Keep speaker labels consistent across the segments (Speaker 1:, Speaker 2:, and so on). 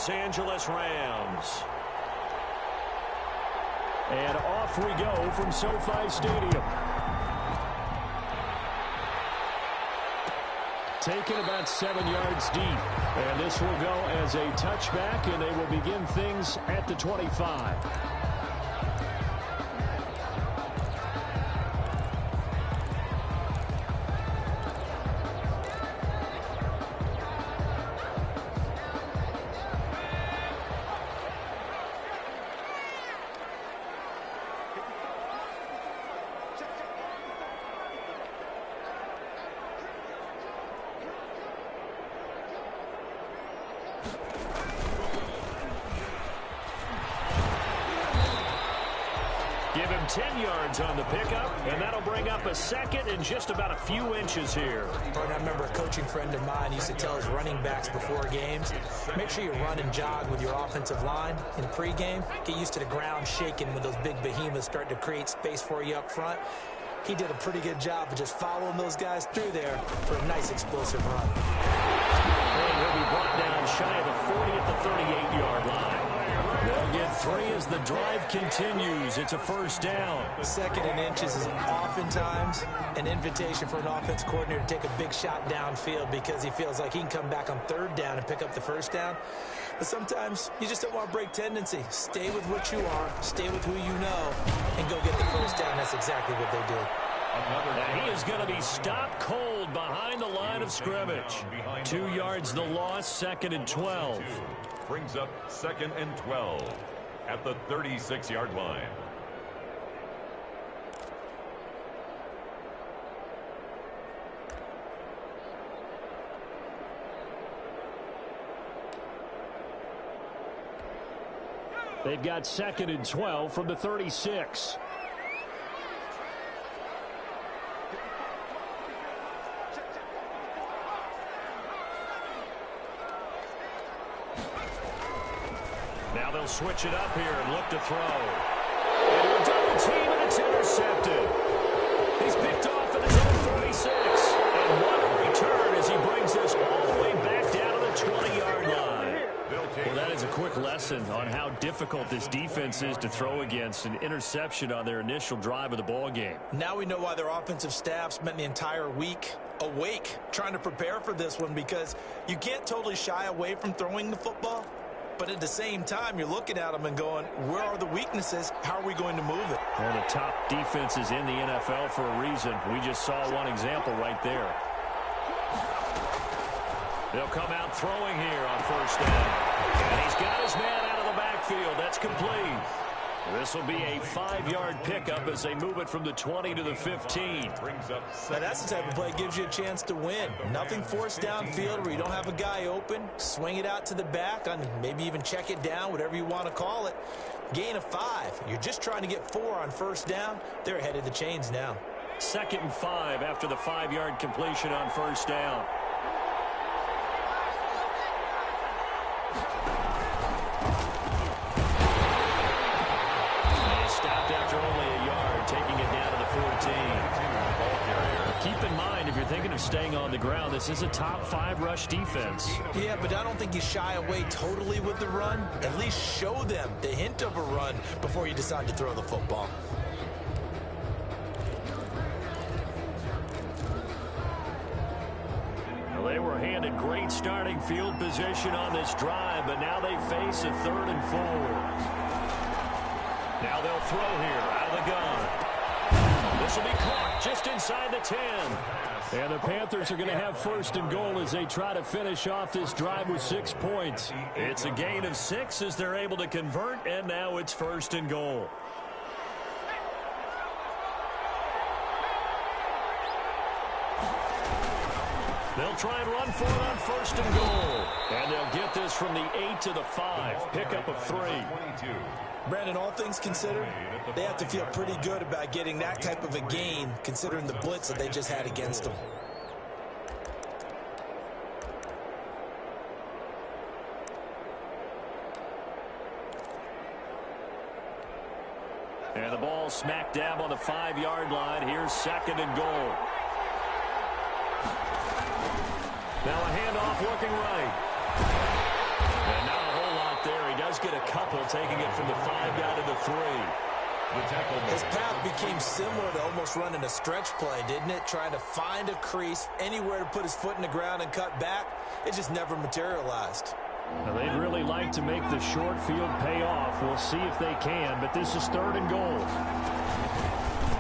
Speaker 1: Los Angeles Rams. And off we go from SoFi Stadium. Taken about 7 yards deep. And this will go as a touchback, and they will begin things at the 25.
Speaker 2: Give him 10 yards on the pickup, and that'll bring up a second and just about a few inches here.
Speaker 3: I remember a coaching friend of mine used to tell his running backs before games, make sure you run and jog with your offensive line in pregame. Get used to the ground shaking when those big behemoths start to create space for you up front. He did a pretty good job of just following those guys through there for a nice explosive run.
Speaker 2: And he'll be brought down shy of the 40 at the 38-yard line. They'll get 3 as the drive continues. It's a first down.
Speaker 3: Second and inches is oftentimes an invitation for an offense coordinator to take a big shot downfield because he feels like he can come back on third down and pick up the first down. But sometimes you just don't want to break tendency. Stay with what you are, stay with who you know, and go get the first down. That's exactly what they did.
Speaker 1: And he is going to be stopped cold behind the line of scrimmage. 2 yards the loss, 2nd and 12.
Speaker 4: Brings up 2nd and 12 at the 36-yard line.
Speaker 1: They've got 2nd and 12 from the 36. Now they'll switch it up here and look to throw. And a double team, and it's intercepted. He's picked off at his own 46. And what a return as he brings this all the way back down to the 20-yard line. Well, that is a quick lesson on how difficult this defense is to throw against. An interception on their initial drive of the ball game.
Speaker 3: Now we know why their offensive staff spent the entire week awake trying to prepare for this one, because you can't totally shy away from throwing the football. But at the same time, you're looking at them and going, where are the weaknesses? How are we going to move it?
Speaker 1: One of the top defenses in the NFL for a reason. We just saw one example right there. They'll come out throwing here on first down. And he's got his man out of the backfield. That's complete. This will be a 5-yard pickup as they move it from the 20 to the 15.
Speaker 3: Now that's the type of play that gives you a chance to win. Nothing forced downfield where you don't have a guy open. Swing it out to the back, and maybe even check it down, whatever you want to call it. Gain of 5. You're just trying to get 4 on first down. They're ahead of the chains now.
Speaker 1: 2nd and 5 after the 5-yard completion on first down. After only a yard, taking it down to the 14. Keep in mind, if you're thinking of staying on the ground, this is a top 5 rush defense.
Speaker 3: Yeah, but I don't think you shy away totally with the run. At least show them the hint of a run before you decide to throw the football.
Speaker 1: Well, they were handed great starting field position on this drive, but now they face a 3rd and 4. Now they'll throw here out of the gun. This will be caught just inside the 10. And the Panthers are going to have 1st and goal as they try to finish off this drive with 6 points. It's a gain of 6 as they're able to convert, and now it's 1st and goal. They'll try and run for it on 1st and goal. And they'll get this from the 8 to the 5. Pickup of 3.
Speaker 3: Brandon, all things considered, they have to feel pretty good about getting that type of a gain, considering the blitz that they just had against them.
Speaker 1: And the ball smack dab on the 5-yard line. Here's 2nd and goal. Now a handoff looking right. And not a whole get a couple, taking it from the 5 down to the 3.
Speaker 3: His path became similar to almost running a stretch play, didn't it? Trying to find a crease, anywhere to put his foot in the ground and cut back. It just never materialized.
Speaker 1: Now, they'd really like to make the short field pay off. We'll see if they can, but this is 3rd and goal.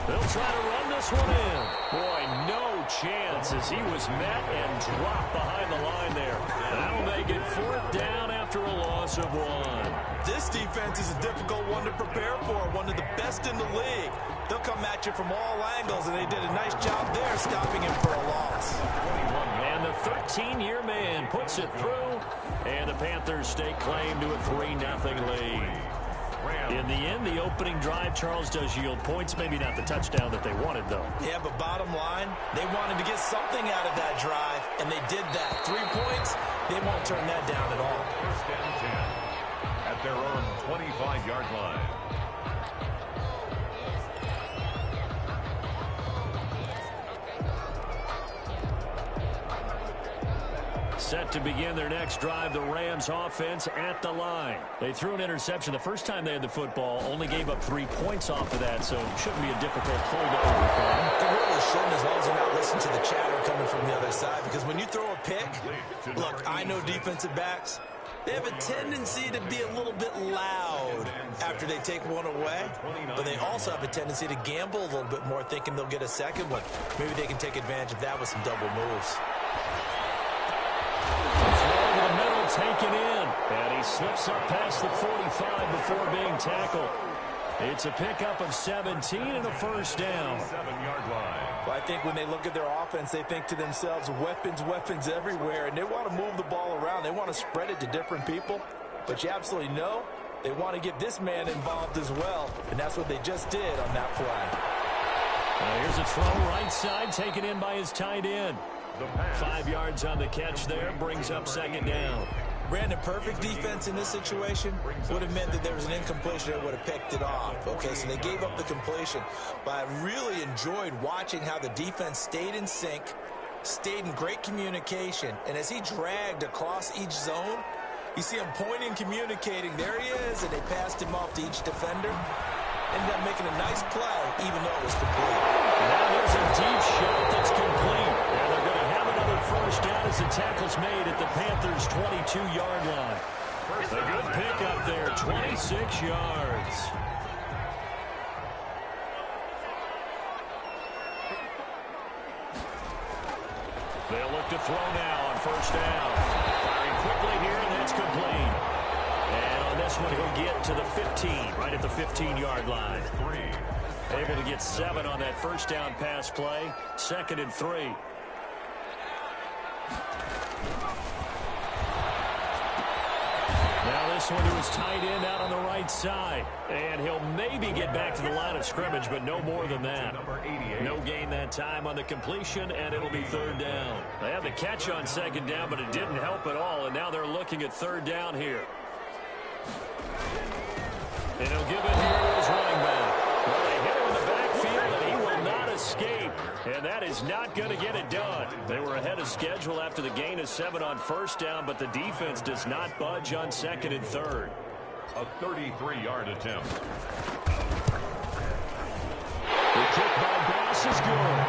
Speaker 1: They'll try to run this one in. Boy, no chance as he was met and dropped behind the line there. That'll make it 4th down after a loss of 1.
Speaker 3: This defense is a difficult one to prepare for, one of the best in the league. They'll come at you from all angles, and they did a nice job there stopping him for a loss.
Speaker 1: And the 13-year man puts it through, and the Panthers stake claim to a 3-0 lead. In the end, the opening drive, Charles, does yield points. Maybe not the touchdown that they wanted, though.
Speaker 3: Yeah, but bottom line, they wanted to get something out of that drive, and they did that. 3 points, they won't turn that down at all.
Speaker 4: 1st and 10 at their own 25-yard line.
Speaker 1: Set to begin their next drive, the Rams offense at the line. They threw an interception the first time they had the football, only gave up 3 points off of that, so it shouldn't be a difficult holdover for them.
Speaker 3: It really shouldn't, as long as they're not listening to the chatter coming from the other side, because when you throw a pick, look, I know defensive backs, they have a tendency to be a little bit loud after they take one away, but they also have a tendency to gamble a little bit more, thinking they'll get a second one. Maybe they can take advantage of that with some double moves.
Speaker 1: Taken in, and he slips up past the 45 before being tackled. It's a pickup of 17 and a 1st down.
Speaker 4: 7-yard line.
Speaker 3: Well, I think when they look at their offense, they think to themselves, weapons everywhere, and they want to move the ball around. They want to spread it to different people, but you absolutely know they want to get this man involved as well, and that's what they just did on that play.
Speaker 1: Here's a throw right side, taken in by his tight end. 5 yards on the catch there, brings up 2nd down.
Speaker 3: Brandon, perfect defense in this situation would have meant that there was an incompletion that would have picked it off. Okay, so they gave up the completion. But I really enjoyed watching how the defense stayed in sync, stayed in great communication, and as he dragged across each zone, you see him pointing, communicating. There he is, and they passed him off to each defender. Ended up making a nice play, even though it was complete.
Speaker 1: Now there's a deep shot that's complete. And they're going to have another 1st down as the tackle's made at the Panthers' 22-yard line. A good pickup there, 26 yards. They'll look to throw now on 1st down. Firing quickly here, and that's complete. And on this one, he'll get to the 15, right at the 15-yard line. Able to get 7 on that 1st down pass play. 2nd and 3. Now this one to his tight end out on the right side. And he'll maybe get back to the line of scrimmage, but no more than that. No gain that time on the completion, and it'll be 3rd down. They had the catch on 2nd down, but it didn't help at all, and now they're looking at 3rd down here. And he'll give it here to his running back. Well, they hit him in the backfield, and he will not escape. And that is not going to get it done. They were ahead of schedule after the gain of 7 on 1st down, but the defense does not budge on 2nd and 3rd.
Speaker 4: A 33-yard attempt.
Speaker 1: The kick by Bass is good.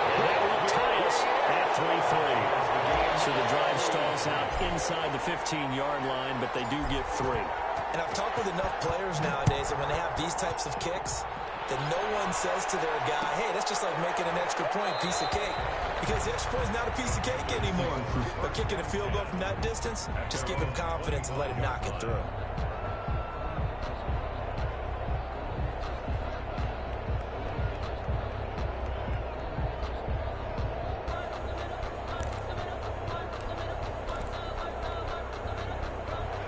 Speaker 1: And that will tie us at 3-3. So the drive stalls out inside the 15-yard line, but they do get 3.
Speaker 3: And I've talked with enough players nowadays that when they have these types of kicks, that no one says to their guy, hey, that's just like making an extra point, piece of cake. Because the extra point is not a piece of cake anymore. But kicking a field goal from that distance, just give him confidence and let him knock it through.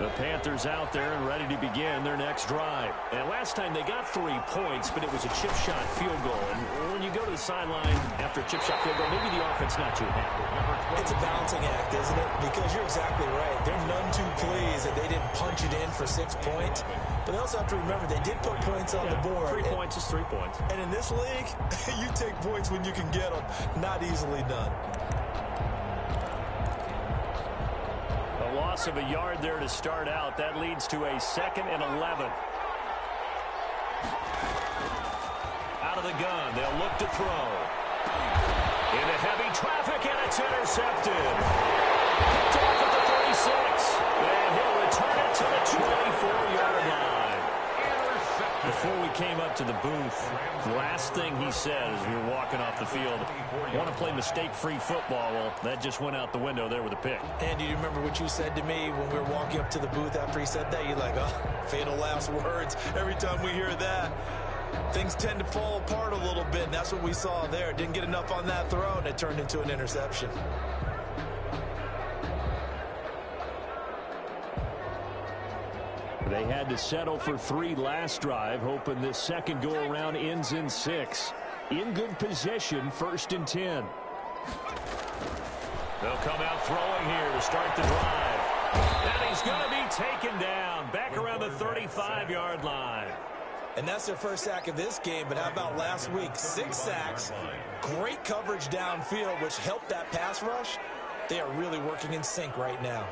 Speaker 1: The Panthers out there and ready to begin their next drive. And last time they got 3 points, but it was a chip shot field goal. And when you go to the sideline after a chip shot field goal, maybe the offense not too happy.
Speaker 3: It's a balancing act, isn't it? Because you're exactly right. They're none too pleased that they didn't punch it in for 6 points. But they also have to remember they did put points on the board.
Speaker 1: 3 points is 3 points.
Speaker 3: And in this league, you take points when you can get them. Not easily done.
Speaker 1: A lot loss of a yard there to start out. That leads to a 2nd and 11. Out of the gun, they'll look to throw. Into heavy traffic, and it's intercepted. Picked off at the 36. And he'll return it to the 24-yard line. Before we came up to the booth, the last thing he said as we were walking off the field, want to play mistake-free football. Well, that just went out the window there with a pick.
Speaker 3: And do you remember what you said to me when we were walking up to the booth after he said that? You're like, oh, fatal last words. Every time we hear that, things tend to fall apart a little bit, and that's what we saw there. Didn't get enough on that throw, and it turned into an interception.
Speaker 1: They had to settle for 3 last drive, hoping this second go-around ends in 6. In good position, 1st and 10. They'll come out throwing here to start the drive. And he's going to be taken down back around the 35-yard line.
Speaker 3: And that's their first sack of this game, but how about last week? 6 sacks, great coverage downfield, which helped that pass rush. They are really working in sync right now.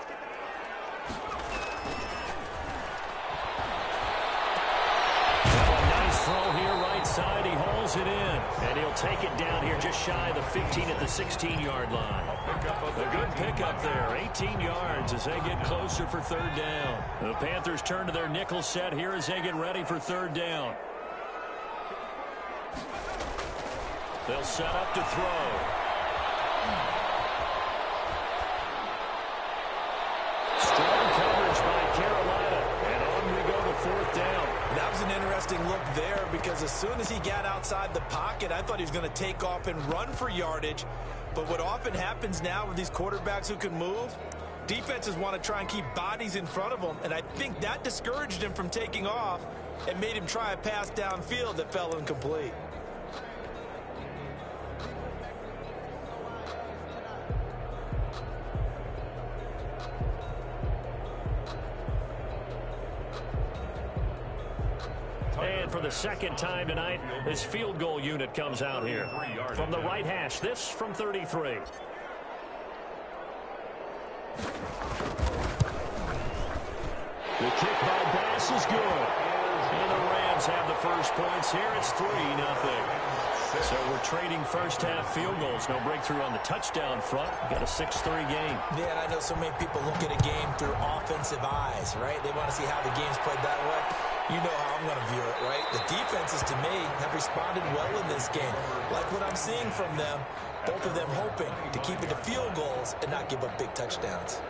Speaker 1: Throw here right side. He hauls it in. And he'll take it down here just shy of the 15 at the 16-yard line. A good pickup there. 18 yards as they get closer for 3rd down. The Panthers turn to their nickel set here as they get ready for 3rd down. They'll set up to throw. Strong coverage by Carolina. And on we go to 4th down.
Speaker 3: That was an interesting look there because as soon as he got outside the pocket, I thought he was going to take off and run for yardage. But what often happens now with these quarterbacks who can move, defenses want to try and keep bodies in front of them, and I think that discouraged him from taking off and made him try a pass downfield that fell incomplete.
Speaker 1: And for the 2nd time tonight, this field goal unit comes out here. From the right hash, this from 33. The kick by Bass is good. And the Rams have the first points here. It's 3-0. So we're trading first-half field goals. No breakthrough on the touchdown front. Got a 6-3 game.
Speaker 3: Yeah, and I know so many people look at a game through offensive eyes, right? They want to see how the game's played that way. You know how I'm going to view it, right? The defenses, to me, have responded well in this game. Like what I'm seeing from them, both of them hoping to keep it to field goals and not give up big touchdowns.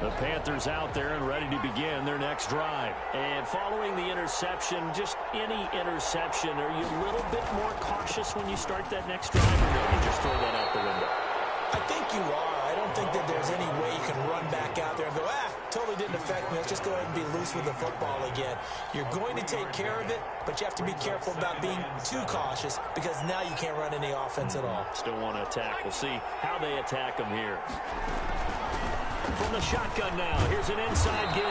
Speaker 1: The Panthers out there and ready to begin their next drive. And following the interception, just any interception, are you a little bit more cautious when you start that next drive, or no, you just throw that out the window?
Speaker 3: I think you are. I don't think that there's any way you can run back out there and go, totally didn't affect me. Let's just go ahead and be loose with the football again. You're going to take care of it, but you have to be careful about being too cautious because now you can't run any offense at all.
Speaker 1: Still want to attack. We'll see how they attack them here. From the shotgun now, here's an inside give.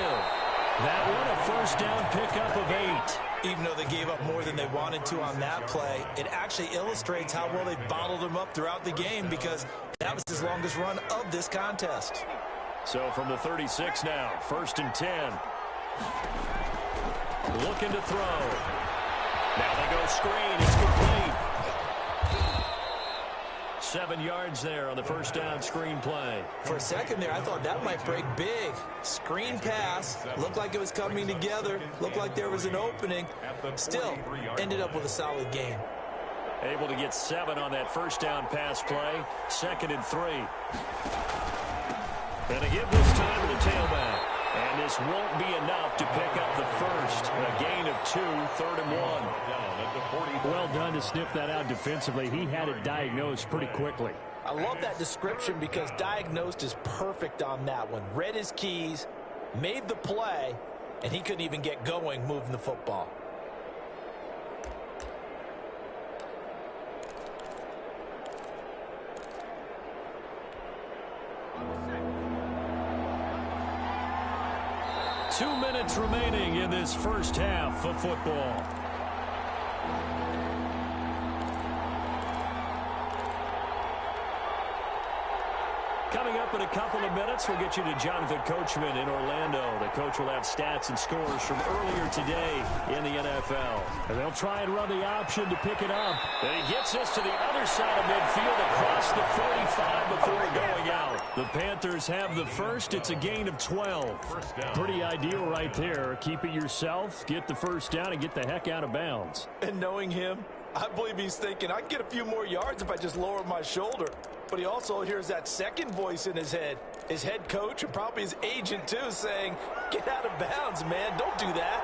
Speaker 1: That one a first down pickup of 8.
Speaker 3: Even though they gave up more than they wanted to on that play, it actually illustrates how well they bottled them up throughout the game because that was his longest run of this contest.
Speaker 1: So from the 36 now, 1st and 10. Looking to throw. Now they go screen. It's complete. 7 yards there on the first down screen play.
Speaker 3: For a second there, I thought that might break big. Screen pass. Looked like it was coming together. Looked like there was an opening. Still, ended up with a solid game.
Speaker 1: Able to get 7 on that first down pass play. 2nd and 3. And a give this time to the tailback. And this won't be enough to pick up the first. A gain of 2, 3rd and 1. Well done to sniff that out defensively. He had it diagnosed pretty quickly.
Speaker 3: I love that description because diagnosed is perfect on that one. Read his keys, made the play, and he couldn't even get going moving the football.
Speaker 1: Two 2 minutes remaining in this first half of football. Coming up in a couple of minutes, we'll get you to Jonathan Coachman in Orlando. The coach will have stats and scores from earlier today in the NFL. And they'll try and run the option to pick it up. And he gets this to the other side of midfield across the 45 before going out. The Panthers have the first. It's a gain of 12. Pretty ideal right there. Keep it yourself, get the first down, and get the heck out of bounds.
Speaker 3: And knowing him, I believe he's thinking, I can get a few more yards if I just lower my shoulder. But he also hears that second voice in his head. His head coach and probably his agent, too, saying, get out of bounds, man. Don't do that.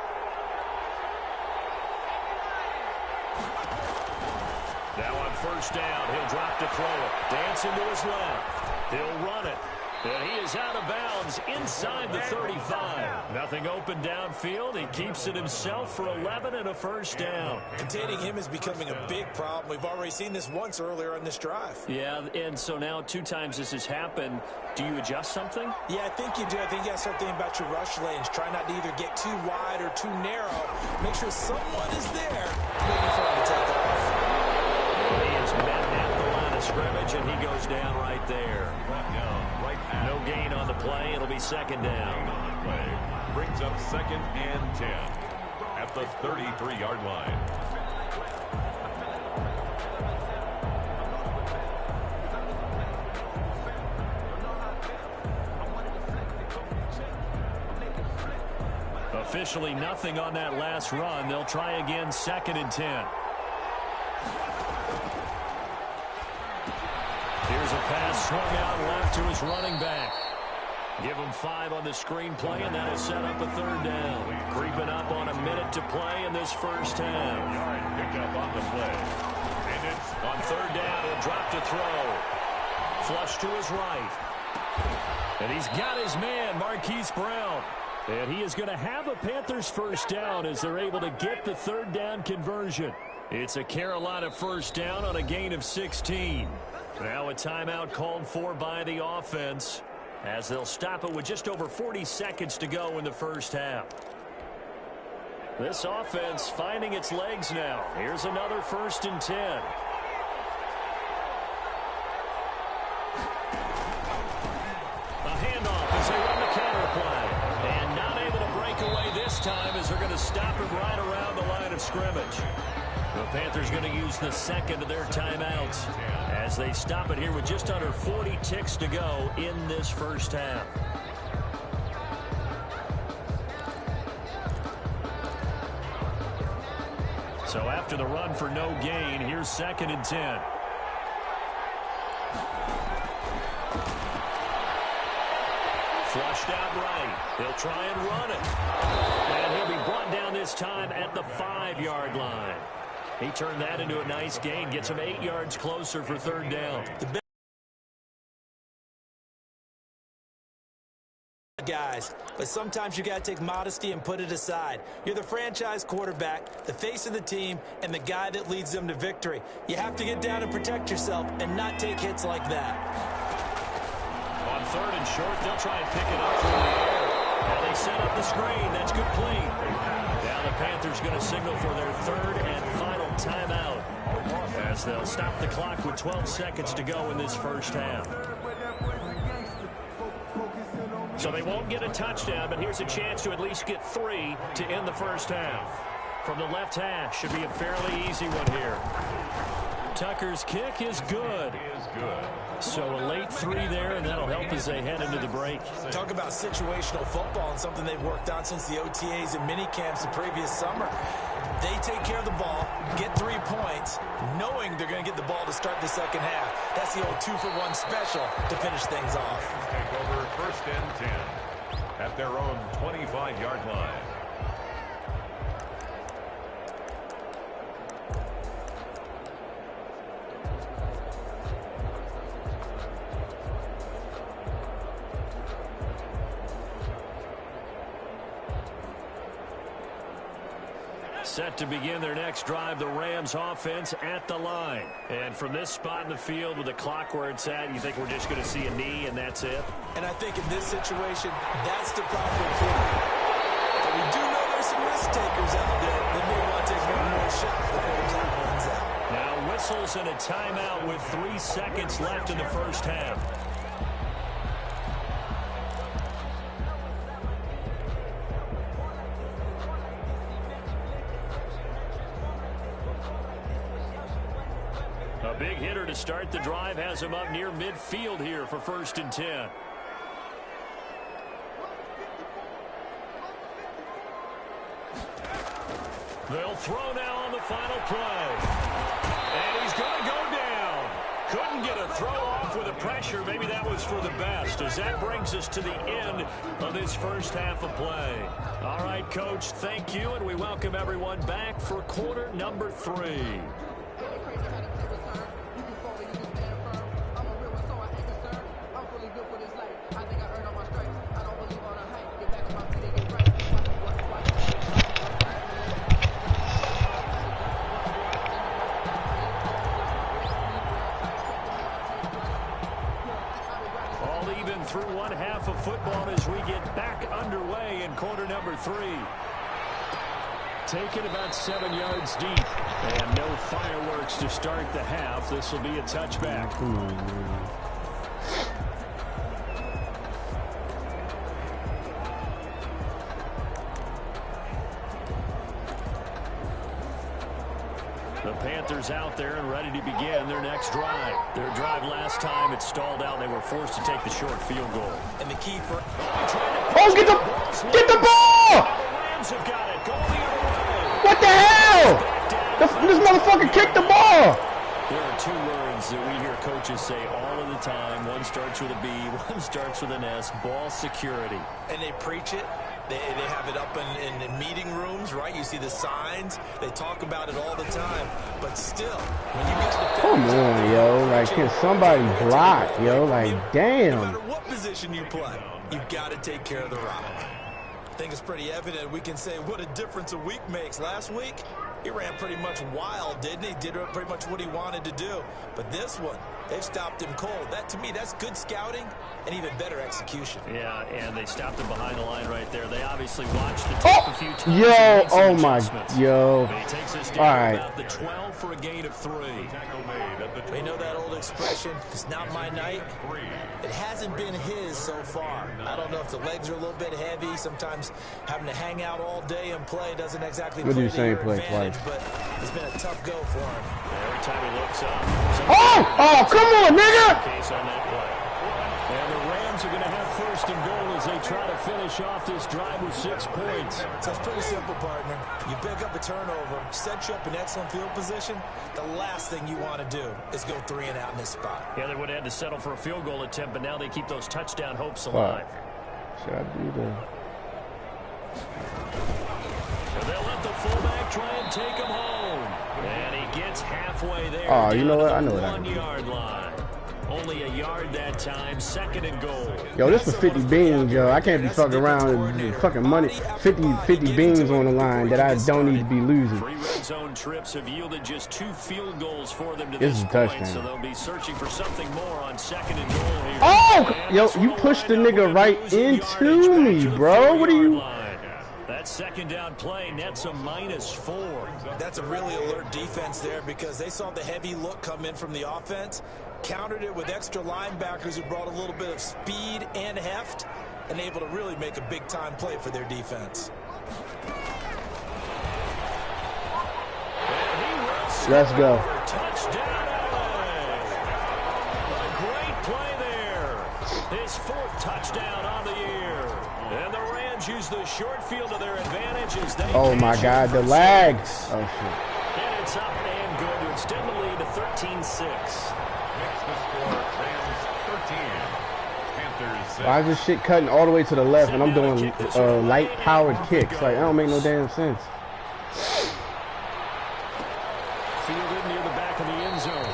Speaker 1: Now on first down, he'll drop to throw it. Dancing to his left. He'll run it. And he is out of bounds inside the 35. Nothing open downfield. He keeps it himself for 11 and a first down.
Speaker 3: Containing him is becoming a big problem. We've already seen this once earlier on this drive.
Speaker 1: Yeah, and so now 2 times this has happened. Do you adjust something?
Speaker 3: Yeah, I think you do. I think you got to start thinking about your rush lanes. Try not to either get too wide or too narrow. Make sure someone is there waiting for him to take off.
Speaker 1: He is met at the line of scrimmage, and he goes down right there. No gain on the play. It'll be second down.
Speaker 4: Play brings up second and 10 at the 33-yard line.
Speaker 1: Officially nothing on that last run. They'll try again, second and 10. Here's a pass swung out left to his running back. Give him 5 on the screen play, and that'll set up a third down. Creeping up on a minute to play in this first half.
Speaker 4: Yard picked up on the play. And it's
Speaker 1: on third down, he'll drop to throw. Flush to his right. And he's got his man, Marquise Brown. And he is going to have a Panthers first down as they're able to get the third down conversion. It's a Carolina first down on a gain of 16. Now a timeout called for by the offense as they'll stop it with just over 40 seconds to go in the first half. This offense finding its legs now. Here's another first and 10. A handoff as they run the counter play. And not able to break away this time as they're going to stop it right around the line of scrimmage. The Panthers going to use the second of their timeouts as they stop it here with just under 40 ticks to go in this first half. So after the run for no gain, here's second and 10. Flushed out right. They'll try and run it. And he'll be brought down this time at the 5-yard line. He turned that into a nice gain, gets him 8 yards closer for third down.
Speaker 3: Guys, but sometimes you got to take modesty and put it aside. You're the franchise quarterback, the face of the team, and the guy that leads them to victory. You have to get down and protect yourself and not take hits like that.
Speaker 1: On third and short, they'll try and pick it up through the air. Now they set up the screen. That's complete. Now the Panthers going to signal for their third and final timeout as they'll stop the clock with 12 seconds to go in this first half. So they won't get a touchdown, but here's a chance to at least get 3 to end the first half. From the left hash, should be a fairly easy one here. Tucker's kick is good. So a late 3 there, and that'll help as they head into the break.
Speaker 3: Talk about situational football and something they've worked on since the OTAs and mini camps the previous summer. They take care of the ball, get 3 points, knowing they're going to get the ball to start the second half. That's the old 2-for-1 special to finish things off.
Speaker 4: Take over first and 10 at their own 25-yard line.
Speaker 1: Set to begin their next drive, the Rams offense at the line. And from this spot in the field with the clock where it's at, you think we're just going to see a knee and that's it?
Speaker 3: And I think in this situation, that's the proper play. But we do know there's some risk takers out there that may want to take one more shot before the clock runs out.
Speaker 1: Now whistles and a timeout with 3 seconds left in the first half. A big hitter to start the drive has him up near midfield here for 1st and 10. They'll throw now on the final play. And he's going to go down. Couldn't get a throw off with the pressure. Maybe that was for the best, as that brings us to the end of this first half of play. All right, Coach, thank you, and we welcome everyone back for quarter number 3. Through one half of football as we get back underway in quarter number 3. Taken about 7 yards deep. And no fireworks to start the half. This will be a touchback. The Panthers out there and ready to begin their next drive. Their drive last time, it stalled out. They were forced to take the short field goal.
Speaker 3: And the key for...
Speaker 5: Oh, get the ball!
Speaker 1: The Rams have got it. Going the other way.
Speaker 5: What the hell? This motherfucker kicked the ball.
Speaker 1: There are 2 words that we hear coaches say all of the time. One starts with a B, one starts with an S. Ball security.
Speaker 3: And they preach it. They have it up in meeting rooms, right? You see the signs. They talk about it all the time. But still, when you get to the...
Speaker 5: Come on, yo. Like, can somebody block, yo? Like, damn.
Speaker 3: No matter what position you play, you've got to take care of the rock. I think it's pretty evident. We can say what a difference a week makes. Last week, he ran pretty much wild, didn't he? Did pretty much what he wanted to do. But this one, they've stopped him cold. That, to me, that's good scouting and even better execution.
Speaker 1: Yeah, and they stopped him behind the line right there. They obviously watched the tape a few times.
Speaker 5: Yo, oh my, yo.
Speaker 1: But he takes us down
Speaker 5: all right.
Speaker 1: about the 12 for a gain of 3.
Speaker 3: We know that old expression, it's not my night. It hasn't been his so far. I don't know if the legs are a little bit heavy. Sometimes having to hang out all day and play doesn't exactly play to your advantage, but it's been a tough go for him.
Speaker 1: Every time he looks up.
Speaker 5: Oh, come on, nigga!
Speaker 1: Case on that play. And the Rams are going to have 1st and goal as they try to finish off this drive with 6 points.
Speaker 3: So it's pretty simple, partner. You pick up a turnover, set you up in excellent field position. The last thing you want to do is go 3 and out in this spot.
Speaker 1: Yeah, they would have had to settle for a field goal attempt, but now they keep those touchdown hopes alive.
Speaker 5: Should I do that?
Speaker 1: And they'll let the fullback try and take him home. And he gets halfway there.
Speaker 5: Oh, you know what? I know what I can do.
Speaker 1: 1-yard line. Only a yard that time. 2nd and goal.
Speaker 5: Yo, this was 50 beans, yo. I can't be fucking around with fucking money. 50 beans on the line that I don't need to be losing.
Speaker 1: 3 red zone trips have yielded just 2 field goals for them to
Speaker 5: This
Speaker 1: this
Speaker 5: is a
Speaker 1: point,
Speaker 5: touchdown.
Speaker 1: so they'll be searching for something more on 2nd and goal here.
Speaker 5: Oh, yo, you pushed the nigga right into me, bro. What are you?
Speaker 1: That 2nd down play nets a -4.
Speaker 3: That's a really alert defense there because they saw the heavy look come in from the offense, countered it with extra linebackers who brought a little bit of speed and heft, and able to really make a big-time play for their defense.
Speaker 5: Let's go.
Speaker 1: Touchdown, LA. A great play there. His 4th touchdown on the year. And the Rams use the short field to their advantage as they...
Speaker 5: Oh my God, the lag. Oh shit.
Speaker 1: And it's up and good to extend the lead to 13-6.
Speaker 4: Next the score, Rams 13. Panthers 6.
Speaker 5: Why is this shit cutting all the way to the left and I'm doing light-powered kicks? Like, that don't make no damn sense.
Speaker 1: Fielded near the back of the end zone.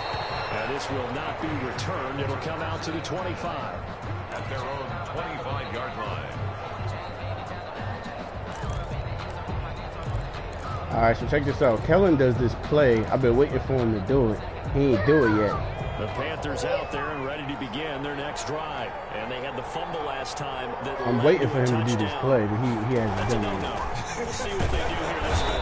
Speaker 1: And this will not be returned. It'll come out to the 25.
Speaker 4: At their own 25-yard line.
Speaker 5: All right, so check this out. Kellz does this play. I've been waiting for him to do it. He ain't do it yet.
Speaker 1: The Panthers out there and ready to begin their next drive. And they had the fumble last time.
Speaker 5: I'm waiting for him to do this play, but he hasn't
Speaker 1: That's a
Speaker 5: done it
Speaker 1: no-no.
Speaker 5: yet.
Speaker 1: We'll see what they do here this time.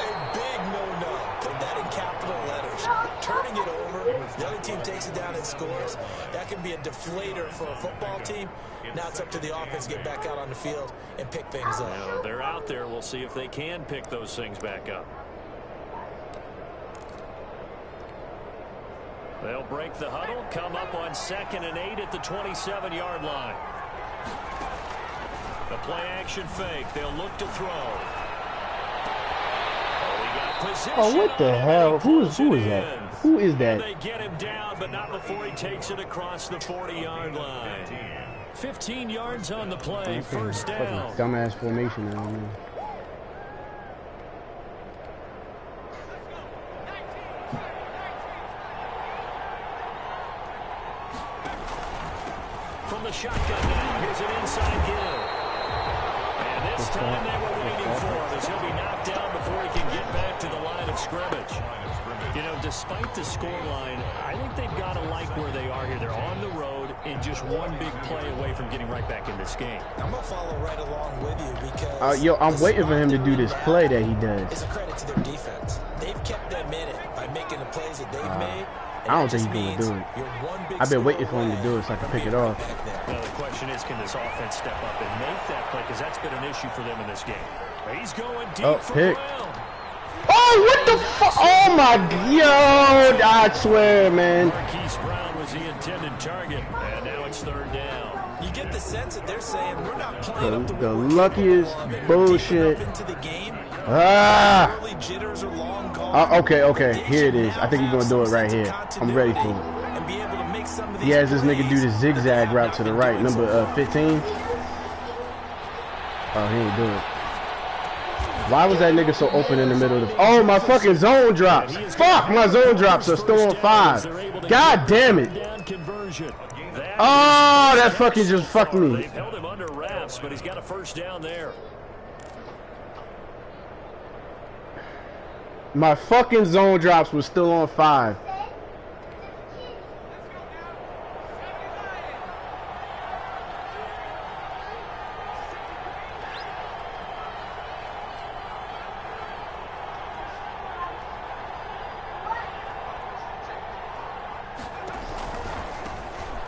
Speaker 3: A big no-no. Put that in capital letters. Turning it over, the other team takes it down and scores. That can be a deflator for a football team. Now it's up to the offense to get back out on the field and pick things up.
Speaker 1: Now, they're out there. We'll see if they can pick those things back up. They'll break the huddle, come up on 2nd and 8 at the 27-yard line. The play-action fake. They'll look to throw.
Speaker 5: Oh, what the hell? Who is that? Who is that?
Speaker 1: They get him down, but not before he takes it across the 40-yard line. 15 yards on the play, first down.
Speaker 5: Dumbass formation now, man.
Speaker 1: From the shotgun now, here's an inside give. And this time they were waiting for him as he'll be knocked down before he can get back to the line of scrimmage. You know, despite the scoreline, I think they've got to like where they are here. They're on the road and just one big play away from getting right back in this game.
Speaker 3: I'm going to follow right along with you because...
Speaker 5: yo, I'm waiting for him to do this play that he does.
Speaker 3: It's a credit to their defense. They've kept them in it by making the plays that they've made.
Speaker 5: I don't think he's going to do it. I've been waiting for him to do it so I can pick it off.
Speaker 1: Well, the question is, can this offense step up and make that play? Because that's been an issue for them in this game. He's going deep for Brown.
Speaker 5: Oh, what the fuck? Oh, my God. I swear, man.
Speaker 1: Marquise Brown was the intended target, and now it's 3rd down.
Speaker 3: You get the sense that they're saying we're not playing up
Speaker 5: the luckiest bullshit.
Speaker 3: Into the game.
Speaker 5: Ah.
Speaker 3: Jitters are long gone.
Speaker 5: Okay. Here it is. I think he's going to do it right here. I'm ready for it. He has this nigga do the zigzag route to the right. Number 15. Oh, he ain't do it. Why was that nigga so open in the middle of the... Oh, my fucking zone drops. Fuck, my zone drops are still on 5. God damn it. Oh, that fucking just fucked me.
Speaker 1: They've held him under wraps, but he's got a first down there.
Speaker 5: My fucking zone drops was still on 5.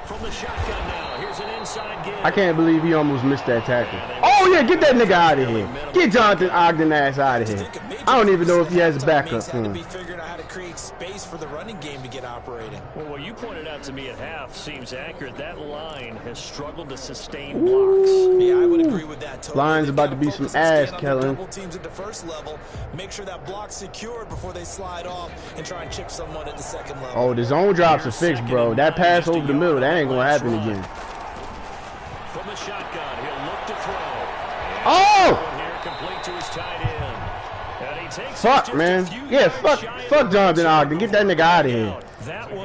Speaker 1: From the shotgun now, here's an inside give.
Speaker 5: I can't believe he almost missed that tackle. Oh yeah, get that nigga out of here. Get Jonathan Ogden ass out of here. I don't even know if he has a backup for him.
Speaker 3: Figuring out how to create space for the running game to get operating.
Speaker 1: Well, what you pointed out to me at half seems accurate. That line has struggled to sustain blocks.
Speaker 3: Yeah, I would agree with that. Totally.
Speaker 5: Line's about to be some ass, Kellz.
Speaker 3: Double teams at the first level. Make sure that block's secured before they slide off and try and chip someone at the second level.
Speaker 5: Oh, the zone drops are fixed, bro. That pass over the middle, that ain't gonna happen again.
Speaker 1: From the shotgun, he'll look to throw.
Speaker 5: Oh!
Speaker 1: Complete to his tight end. And he takes
Speaker 5: fuck, man. Yeah, fuck Jonathan Ogden. Get that nigga out of here.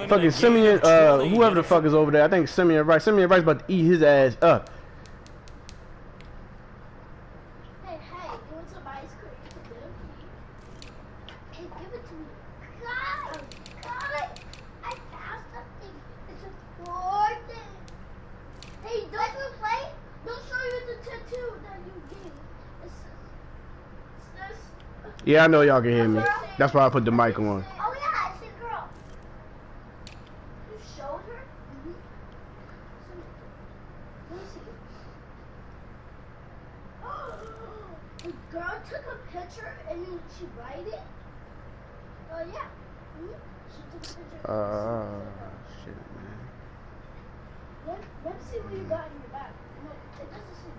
Speaker 5: Fucking Simeon, whoever the fuck is over there. I think Simeon Rice. Simeon Rice about to eat his ass up.
Speaker 6: Hey, you want some ice cream? Hey, give it to me. God, I found something. It's important. Hey, don't play? They'll show you the tattoo that you gave. It's this.
Speaker 5: Yeah, I know y'all can hear me. That's why I put the mic on.
Speaker 6: Oh yeah, it's a girl. You showed her? Let me see. The girl took a picture and then she wrote it? Yeah. She took a picture.
Speaker 5: Shit, man.
Speaker 6: Let me see what you got in your back. No, it doesn't say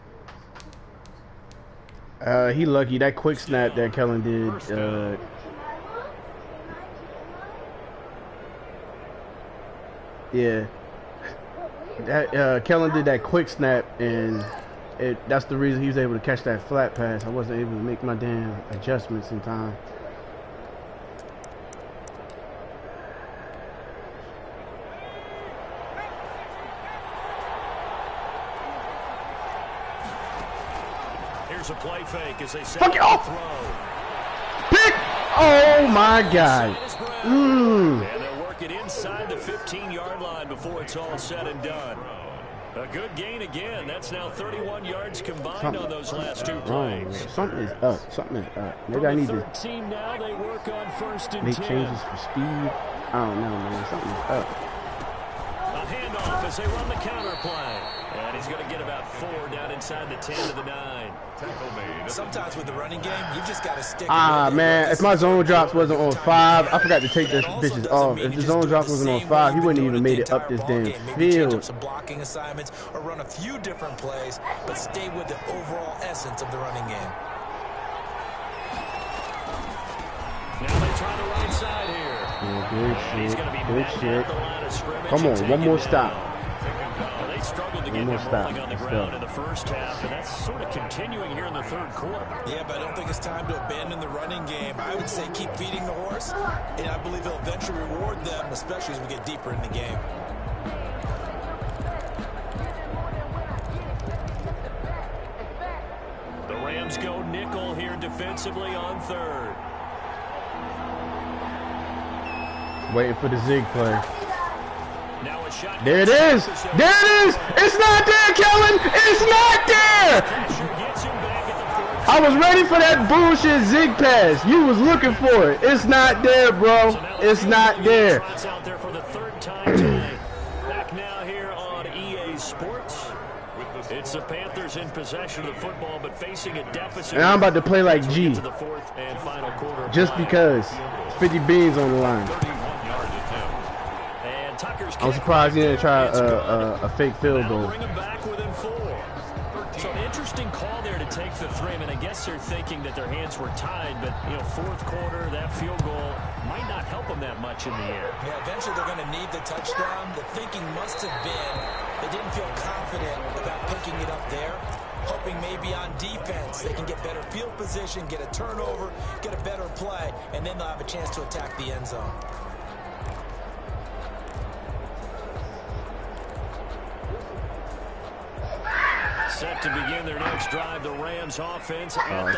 Speaker 5: He lucky. That quick snap that Kellz did. Yeah. That Kellz did that quick snap, and that's the reason he was able to catch that flat pass. I wasn't able to make my damn adjustments in time.
Speaker 1: Here's a play fake as they set
Speaker 5: Fuck it off! Pick! Oh my God!
Speaker 1: And they'll work it inside the 15-yard line before it's all said and done. A good gain again. That's now 31 yards combined on those last two plays.
Speaker 5: Something is up. Something is up. Maybe I need to
Speaker 1: now they work on 1st and
Speaker 5: make
Speaker 1: 10.
Speaker 5: changes for speed. I don't know, man. Something is up.
Speaker 1: A
Speaker 2: handoff as they run the counter play. And he's going to get about 4 down inside the 10 to the 9.
Speaker 3: Sometimes with the running game, you just got to stick.
Speaker 5: Man, if my zone drops wasn't on 5, I forgot to take those bitches off. If the zone drops wasn't on 5, he wouldn't even made it up this damn field.
Speaker 3: Some blocking assignments or run a few different plays, but stay with the overall essence of the running game.
Speaker 2: Now they try the right side here.
Speaker 5: Yeah, good shit. Come on, one more stop.
Speaker 2: Well, they struggled to get him rolling on the ground in the first half, and that's sort of continuing here in the third quarter.
Speaker 3: Yeah, but I don't think it's time to abandon the running game. I would say keep feeding the horse, and I believe he'll eventually reward them, especially as we get deeper in the game.
Speaker 2: The Rams go nickel here defensively on third.
Speaker 5: Waiting for the zig play.
Speaker 2: Now a shot.
Speaker 5: There it is. There it is. It's not there, Kellen. It's not there. I was ready for that bullshit zig pass. You was looking for it. It's not there, bro. It's not there.
Speaker 2: Out there for the third time today. Back now here on EA Sports. It's the Panthers in possession of the football, but facing a deficit.
Speaker 5: And I'm about to play like G.
Speaker 2: To the fourth and final quarter.
Speaker 5: Just because. 50 beans on the line. I'm surprised he didn't try a fake field goal.
Speaker 2: Bring him back within 4. So an interesting call there to take the 3. I mean, I guess they're thinking that their hands were tied, but you know, fourth quarter, that field goal might not help them that much in the air.
Speaker 3: Yeah, eventually they're going to need the touchdown. The thinking must have been they didn't feel confident about picking it up there, hoping maybe on defense they can get better field position, get a turnover, get a better play, and then they'll have a chance to attack the end zone.
Speaker 2: Set to begin their next drive, the Rams offense at the line.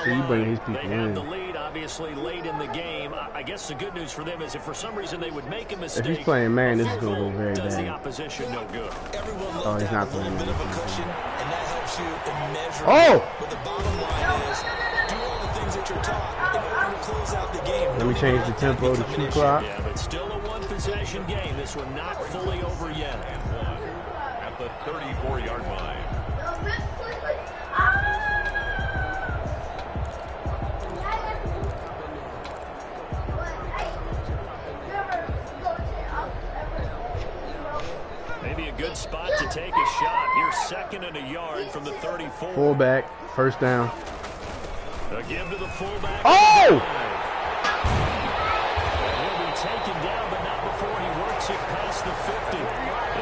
Speaker 2: They have the lead, obviously, late in the game. I guess the good news for them is if for some reason they would make a mistake,
Speaker 5: if he's playing man, this is going to go very
Speaker 2: does
Speaker 5: bad.
Speaker 2: the opposition no good.
Speaker 3: Everyone
Speaker 5: He's not playing
Speaker 3: bit of a cushion, and that helps you immeasurably.
Speaker 5: Oh!
Speaker 3: But the bottom line is, do all the things that you're taught in order to close out the game.
Speaker 5: Let me change the tempo to 2 o'clock.
Speaker 2: Yeah, but still a one-possession game. This one not fully over yet.
Speaker 4: At the 34-yard line.
Speaker 2: Maybe a good spot to take a shot. Here's 2nd and a yard from the 34.
Speaker 5: Fullback, first down.
Speaker 2: A give to the fullback.
Speaker 5: Oh!
Speaker 2: He'll be taken down, but not before he works it past the 50.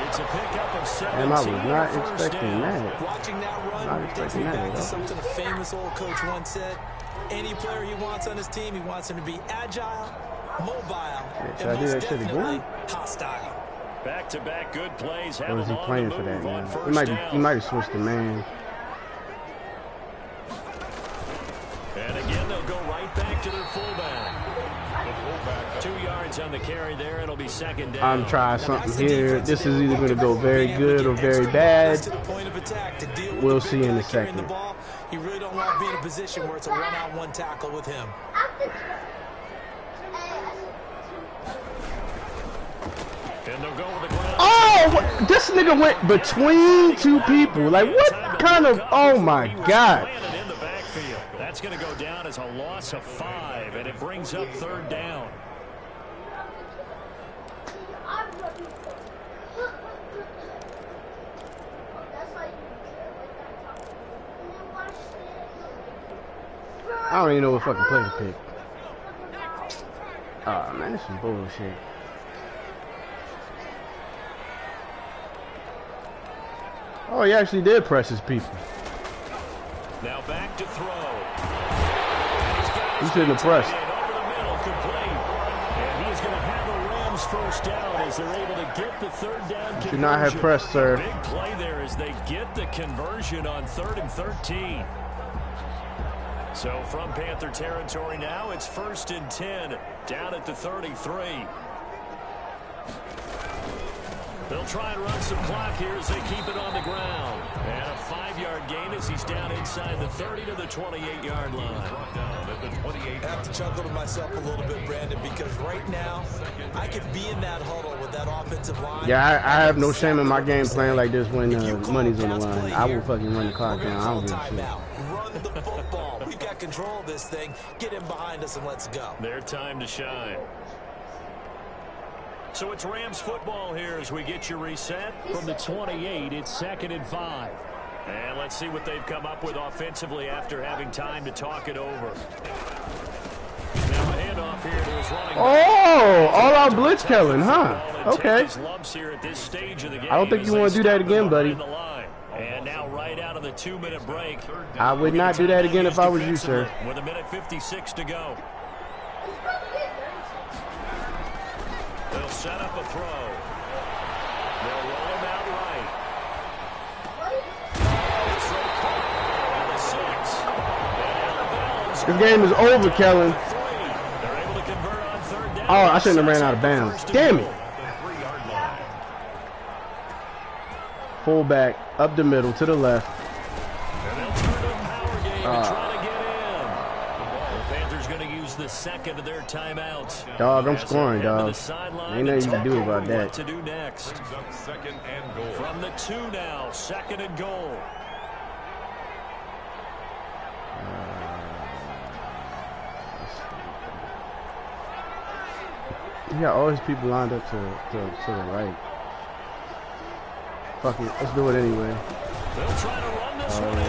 Speaker 2: It's a pickup of 17.
Speaker 5: Damn, I was not expecting that.
Speaker 3: Watching that run takes me back to something a famous old coach once said. Any player he wants on his team, he wants him to be agile, mobile, and most definitely hostile.
Speaker 2: Back-to-back good plays.
Speaker 5: Or is he playing for that, man? He might have switched the man.
Speaker 2: And again, they'll go right back to their fullback. 2 yards on the carry there. It'll be 2nd down.
Speaker 5: I'm trying something here. This is either going to go very good or very bad. We'll see in a second.
Speaker 3: You really don't want to be in a position where it's a one-on-one tackle with him.
Speaker 2: And they'll go with the ground.
Speaker 5: Oh, this nigga went between 2 people. Like, what kind of, oh my God.
Speaker 2: That's going to go down as a loss of 5, and it brings up 3rd down.
Speaker 5: I don't even know what fucking play to pick. Oh man, this is bullshit. Oh, he actually did press his people.
Speaker 2: Now back to throw.
Speaker 5: He shouldn't have pressed.
Speaker 2: Over the middle, complete. And he's going to have a Rams first down as they're able to get the 3rd down conversion.
Speaker 5: Should not have pressed, sir.
Speaker 2: Big play there as they get the conversion on 3rd and 13. So from Panther territory now, it's 1st and 10 down at the 33.
Speaker 1: They'll try and run some clock here as they keep it on the ground. And a 5-yard gain as he's down inside the 30 to the 28-yard line.
Speaker 3: I have to chuckle to myself a little bit, Brandon, because right now I could be in that huddle with that offensive line.
Speaker 5: Yeah, I have no shame in my game playing like this when money's on the line. I will fucking run the clock down. I don't give a shit.
Speaker 3: Run the football. We've got control of this thing. Get him behind us and let's go.
Speaker 1: Their time to shine. So it's Rams football here as we get you reset.
Speaker 2: From the 28, it's 2nd and 5.
Speaker 1: And let's see what they've come up with offensively after having time to talk it over. Now a handoff here to his running back.
Speaker 5: Oh, all out blitz Kellen, huh? Okay. I don't think you want to do that again, buddy.
Speaker 1: And now right out of the 2-minute break.
Speaker 5: I would not do that again if I was you, sir.
Speaker 1: With 1:56 to go. They'll set up a throw. They'll roll him out right.
Speaker 5: This game is over, Kellen. Oh, I shouldn't have ran out of bounds. Damn it. Fullback, up the middle, to the left.
Speaker 1: And they'll turn a power game and try to get in. The Panthers going to use the second of their timeouts.
Speaker 5: Dog, I'm scoring, dog. Ain't nothing you can do about that.
Speaker 1: What to do next? From the 2 now, 2nd and goal.
Speaker 5: You got all these people lined up to the right. Fuck it, let's do it anyway.
Speaker 1: They'll try to run this one in.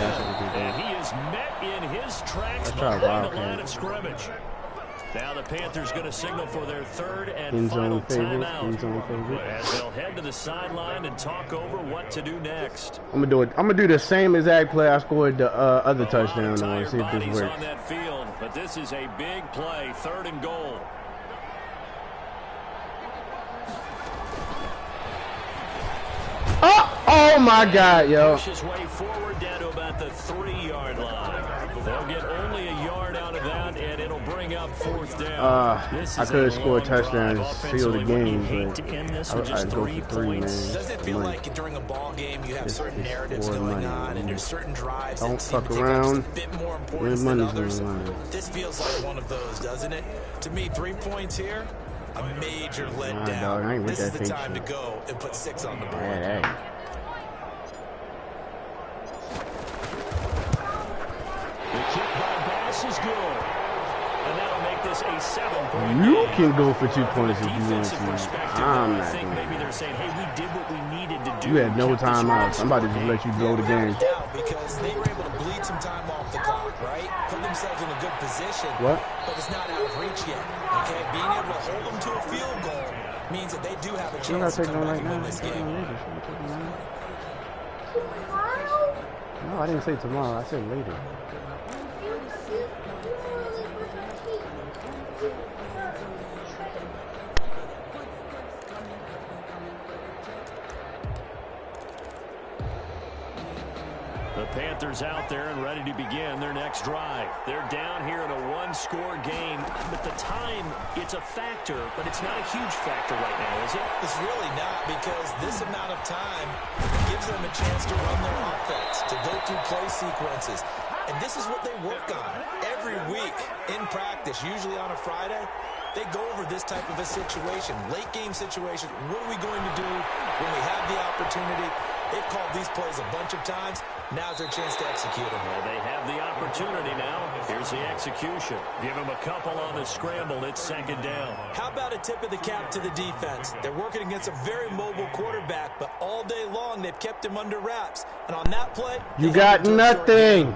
Speaker 1: And he is met in his tracks behind the line of scrimmage. Now the Panthers going to signal for their 3rd and final timeout. As they'll head to the sideline and talk over what to do next.
Speaker 5: I'm gonna do the same exact play I scored the other touchdown on and see if this works.
Speaker 1: On that field, but this is a big play, 3rd and goal.
Speaker 5: Oh my God, yo.
Speaker 1: Push his way forward down to about the 3-yard line. They'll get only a yard out of that, and it'll bring up 4th down.
Speaker 5: I could have scored touchdowns, sealed the game, but
Speaker 2: I'd
Speaker 5: go for 3, man.
Speaker 3: Does it feel like during a ball game you have certain narratives going on and there's certain drives
Speaker 5: don't
Speaker 3: that seem
Speaker 5: fuck
Speaker 3: to take
Speaker 5: around.
Speaker 3: just a bit more importance than others?
Speaker 5: Money's
Speaker 3: This feels like one of those, doesn't it? To me, 3 points here, a major letdown.
Speaker 5: Dog, I ain't with
Speaker 3: this is
Speaker 5: that
Speaker 3: the
Speaker 5: fake
Speaker 3: time
Speaker 5: shit.
Speaker 3: to go and put 6 on the board.
Speaker 5: Hey.
Speaker 2: The kick by Bass is good.
Speaker 1: And that'll make this a 7-point
Speaker 5: You
Speaker 1: game.
Speaker 5: can go for 2 points if you want
Speaker 1: Defensive
Speaker 5: to.
Speaker 1: perspective,
Speaker 5: I'm
Speaker 1: I
Speaker 5: not
Speaker 1: think
Speaker 5: doing
Speaker 1: maybe
Speaker 5: it.
Speaker 1: they're saying, hey, we did what we needed to do.
Speaker 5: You had no
Speaker 1: Kept this
Speaker 5: timeouts. I'm about to just
Speaker 1: game.
Speaker 5: let you blow the game.
Speaker 3: Because they were able to bleed some time off the clock, right? Put themselves in a good position.
Speaker 5: What?
Speaker 3: But it's not out of reach yet. Okay, being able to hold them to a field goal means that they do have a
Speaker 5: I'm not
Speaker 3: chance to
Speaker 5: taking
Speaker 3: come
Speaker 5: on
Speaker 3: back
Speaker 5: right
Speaker 3: and
Speaker 5: now.
Speaker 3: win this game.
Speaker 5: No, I didn't say tomorrow. I said later.
Speaker 1: The Panthers out there and ready to begin their next drive. They're down here in a 1-score game, but the time, it's a factor, but it's not a huge factor right now, is it?
Speaker 3: It's really not, because this amount of time gives them a chance to run their offense, to go through play sequences. And this is what they work on every week in practice, usually on a Friday. They go over this type of a situation, late game situation. What are we going to do when we have the opportunity? They've called these plays a bunch of times. Now's their chance to execute them.
Speaker 1: Well, they have the opportunity now. Here's the execution. Give them a couple on the scramble. It's 2nd down.
Speaker 3: How about a tip of the cap to the defense? They're working against a very mobile quarterback, but all day long they've kept him under wraps. And on that play,
Speaker 5: You got nothing.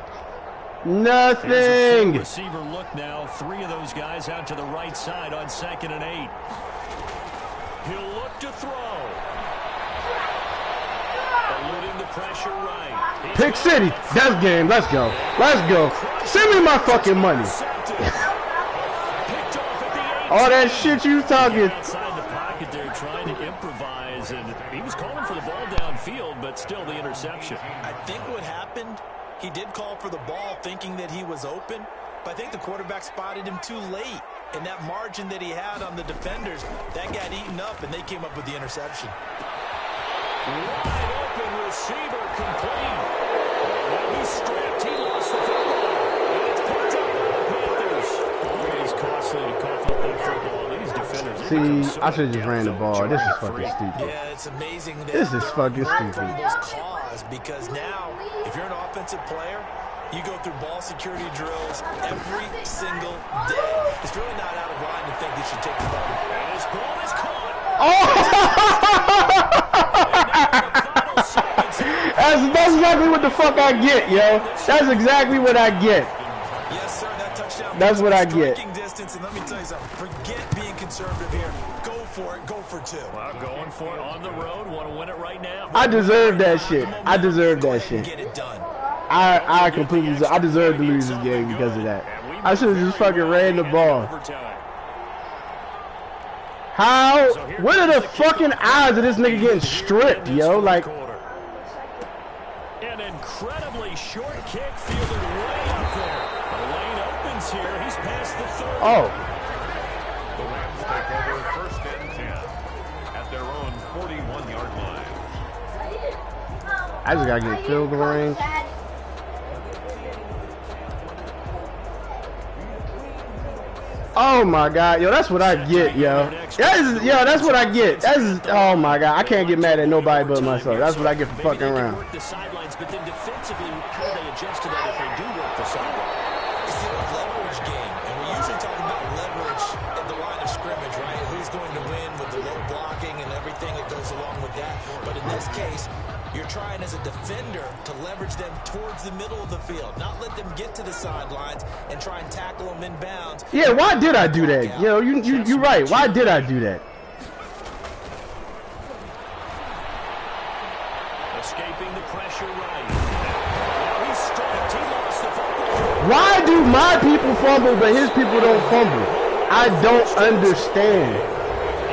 Speaker 5: Nothing.
Speaker 1: Receiver look now. 3 of those guys out to the right side on 2nd and 8. He'll look to throw. Eluding the pressure right.
Speaker 5: Pick City. That's game. Let's go. Let's go. Send me my fucking money. All that shit you talking.
Speaker 1: Outside the pocket there trying to improvise, and he was calling for the ball downfield, but still the interception.
Speaker 3: I think what happened, he did call for the ball thinking that he was open, but I think the quarterback spotted him too late. And that margin that he had on the defenders, that got eaten up, and they came up with the interception.
Speaker 2: Wide open receiver complete. Now he's stripped. He lost the football. And it's picked up by the Panthers. Always costly to cough up that football. These defenders.
Speaker 5: See, I should have just ran the ball. This is fucking stupid.
Speaker 3: Yeah, it's amazing.
Speaker 5: This is fucking stupid.
Speaker 3: Those calls, because now, if you're an offensive player, you go through ball security drills every single day. It's really not out of line to think you should take the ball.
Speaker 2: And his ball is caught.
Speaker 5: That's exactly what the fuck I get, yo. That's exactly what I get.
Speaker 3: Yes, sir. That touchdown.
Speaker 5: That's what I get.
Speaker 3: Distance, and let me tell you something. Forget being conservative here. Go for it. Go for two.
Speaker 2: Well, going for it on the road. Want to win it right now.
Speaker 5: I deserve that shit. I deserve that shit.
Speaker 3: Get it done.
Speaker 5: I completely, I deserve to lose this game because of that. I should have just fucking ran the ball. How? What are the fucking odds of this nigga getting stripped, yo? Like,
Speaker 2: an incredibly short kick fielded way up there. The lane opens here. He's past the 30.
Speaker 5: oh.
Speaker 4: The Rams take over 1st and 10 at their own 41-yard line.
Speaker 5: I just gotta get field goal range. Oh my god, yo, that's what I get, yo. That's what I get. Oh my god, I can't get mad at nobody but myself. That's what I get for fucking around.
Speaker 2: Work the sidelines, but then defensively, how do they adjust to that if they do work the sidelines?
Speaker 3: It's a leverage game, and we usually talk about leverage at the line of scrimmage, right? Who's going to win with the low blocking and everything that goes along with that. But in this case, you're trying as a defender to leverage them towards the middle of the field, not let them get to the sidelines and try and tackle them inbounds.
Speaker 5: Yeah, why did I do that? Yo, you're right. Why did I do that?
Speaker 2: Escaping the pressure right. He's stripped. He lost the football.
Speaker 5: Why do my people fumble but his people don't fumble? I don't understand.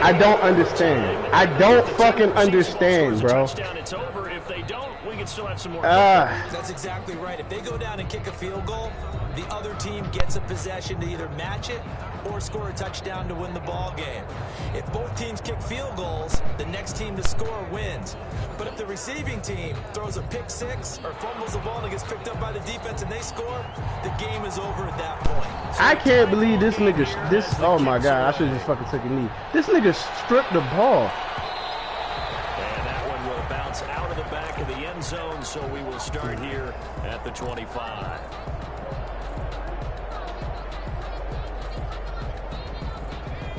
Speaker 5: I don't understand. I don't fucking understand, bro.
Speaker 2: It's over. If they don't, we can still have some more.
Speaker 3: That's exactly right. If they go down and kick a field goal, the other team gets a possession to either match it or score a touchdown to win the ball game. If both teams kick field goals, the next team to score wins. But if the receiving team throws a pick six or fumbles the ball and gets picked up by the defense and they score, the game is over at that point.
Speaker 5: I can't believe this nigga, oh my god, I should have just fucking took a knee. This nigga stripped the ball.
Speaker 2: And that one will bounce out of the back of the end zone, so we will start here at the 25.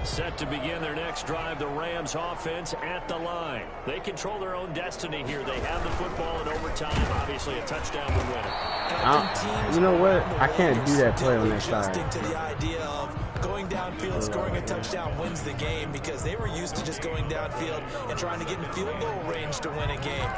Speaker 2: Set to begin their next drive, the Rams offense at the line. They control their own destiny here. They have the football in overtime. Obviously, a touchdown would win it.
Speaker 5: You know what? I can't do that play on that side.
Speaker 3: To the idea of going downfield, scoring a touchdown wins the game, because they were used to just going downfield and trying to get in field goal range to win a game.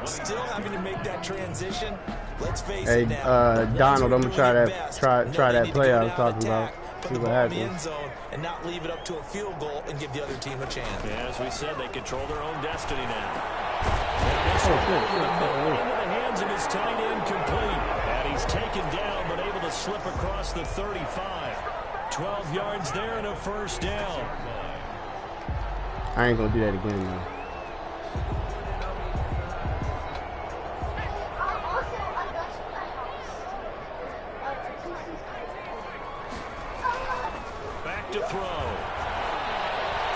Speaker 3: Still having to make that transition. Let's face it now.
Speaker 5: Donald, I'm gonna try that play I was talking about. See what happens.
Speaker 3: And not leave it up to a field goal and give the other team a chance.
Speaker 2: Yeah, as we said, they control their own destiny now.
Speaker 5: Into
Speaker 2: the hands of his tight end complete. And he's taken down, but able to slip across the 35. 12 yards there and a first down.
Speaker 5: I ain't gonna do that again, though.
Speaker 2: To throw.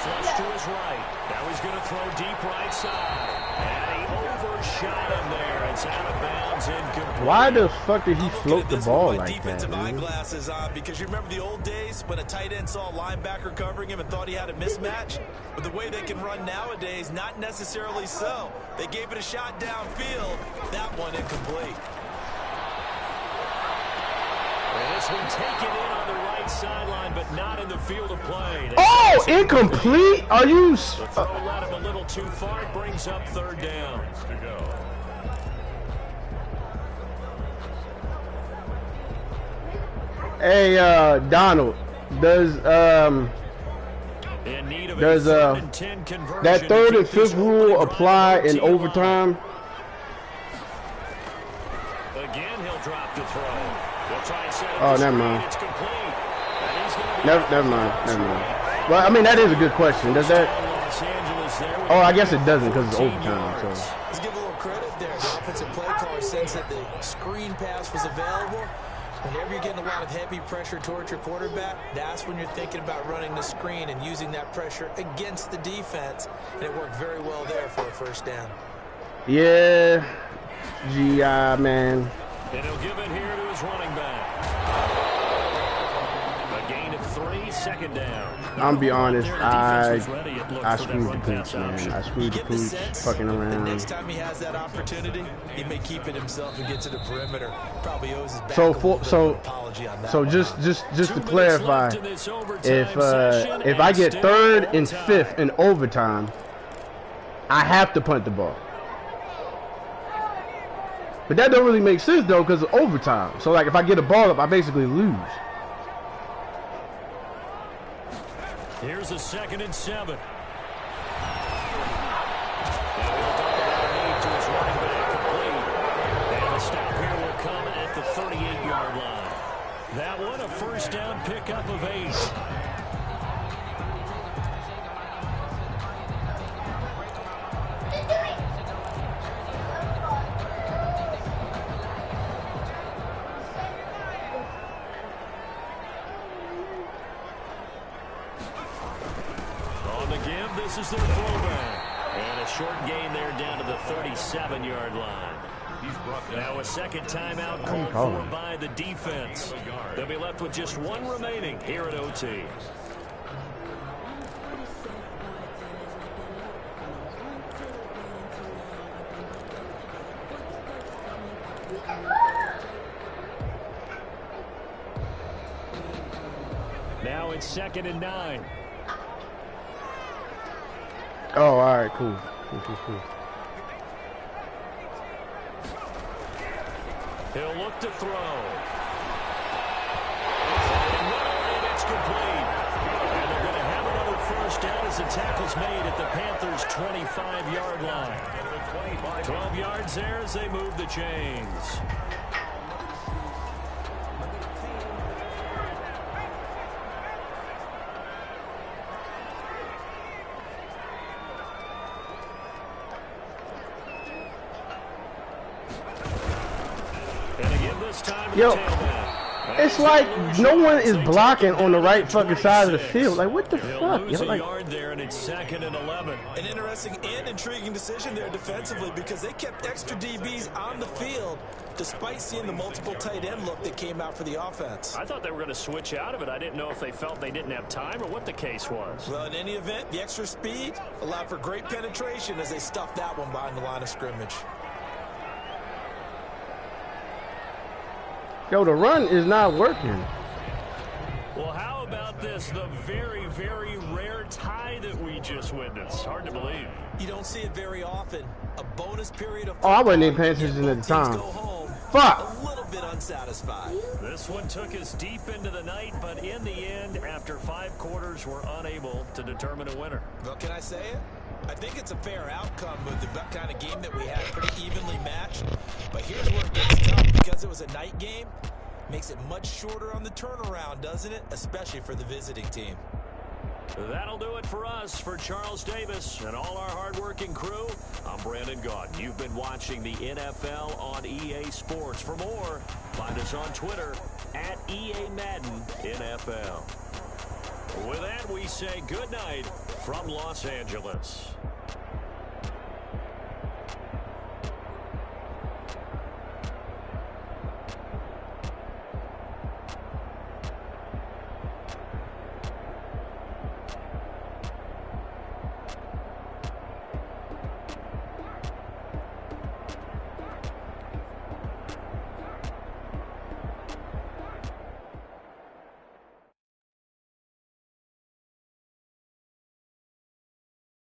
Speaker 2: Flush to his right. Now he's going to throw deep right side. And he overshot him there. It's out of bounds, incomplete.
Speaker 5: Why the fuck did he float the ball like that,
Speaker 3: defensive
Speaker 5: man?
Speaker 3: eyeglasses on, because you remember the old days when a tight end saw a linebacker covering him and thought he had a mismatch? But the way they can run nowadays, not necessarily so. They gave it a shot downfield. That one incomplete.
Speaker 2: And this one taken in on the right sideline, but not in the field of play.
Speaker 5: Oh, incomplete? Are you?
Speaker 2: The throw led him a little too far. It brings up third down.
Speaker 4: To go.
Speaker 5: Hey, Donald, does that 3rd and 5th rule apply in overtime?
Speaker 2: Again, he'll drop the throw.
Speaker 5: Oh, never mind. Never mind. Well, I mean, that is a good question. Does that?
Speaker 2: Los Angeles
Speaker 5: Oh, I guess it doesn't because it's overtime. So.
Speaker 3: Let's give a little credit there. The offensive play caller sensed that the screen pass was available. Whenever you're getting a lot of heavy pressure towards your quarterback, that's when you're thinking about running the screen and using that pressure against the defense. And it worked very well there for a first down.
Speaker 5: Yeah, G.I., man.
Speaker 1: And he'll give it here to his running back. A gain of 3, second down.
Speaker 5: I'm be honest, I screwed the pooch, man. I screwed the pooch, fucking around.
Speaker 3: The next time he has that opportunity, he may keep it himself and get to the perimeter. Probably owes his back
Speaker 5: so just to clarify, if I get 3rd and 5th in overtime, I have to punt the ball. But that don't really make sense though, because of overtime. So like, if I get a ball up, I basically lose.
Speaker 1: Here's a 2nd and 7. And a stop here will come at the 38-yard line. That one, a first down pickup of 8. This is their throwback. And a short gain there down to the 37-yard line. Now a second timeout called for by the defense. They'll be left with just 1 remaining here at OT. Now it's 2nd and 9.
Speaker 5: Oh, all right, cool. Cool.
Speaker 1: He'll look to throw. And it's complete. And they're going to have another first down as the tackle's made at the Panthers' 25-yard line. 12 yards there as they move the chains.
Speaker 5: Yo, it's like no one is blocking on the right fucking side of the field. Like, what the fuck?
Speaker 1: Lose a yard there, and it's 2nd and 11.
Speaker 3: An interesting and intriguing decision there defensively because they kept extra DBs on the field despite seeing the multiple tight end look that came out for the offense.
Speaker 1: I thought they were going to switch out of it. I didn't know if they felt they didn't have time or what the case was.
Speaker 3: Well, in any event, the extra speed allowed for great penetration as they stuffed that one behind the line of scrimmage.
Speaker 5: Yo, the run is not working.
Speaker 1: Well, how about this? The very, very rare tie that we just witnessed. Hard to believe.
Speaker 3: You don't see it very often. A bonus period of
Speaker 5: I wasn't even paying attention at the time. Fuck.
Speaker 3: A little bit unsatisfied.
Speaker 1: This one took us deep into the night, but in the end, after 5 quarters, we're unable to determine a winner.
Speaker 3: Well, can I say it? I think it's a fair outcome with the kind of game that we had, pretty evenly matched. But here's where it gets tough. Because it was a night game, makes it much shorter on the turnaround, doesn't it? Especially for the visiting team.
Speaker 1: That'll do it for us. For Charles Davis and all our hardworking crew, I'm Brandon Gaudin. You've been watching the NFL on EA Sports. For more, find us on Twitter at EA Madden NFL. With that, we say good night from Los Angeles.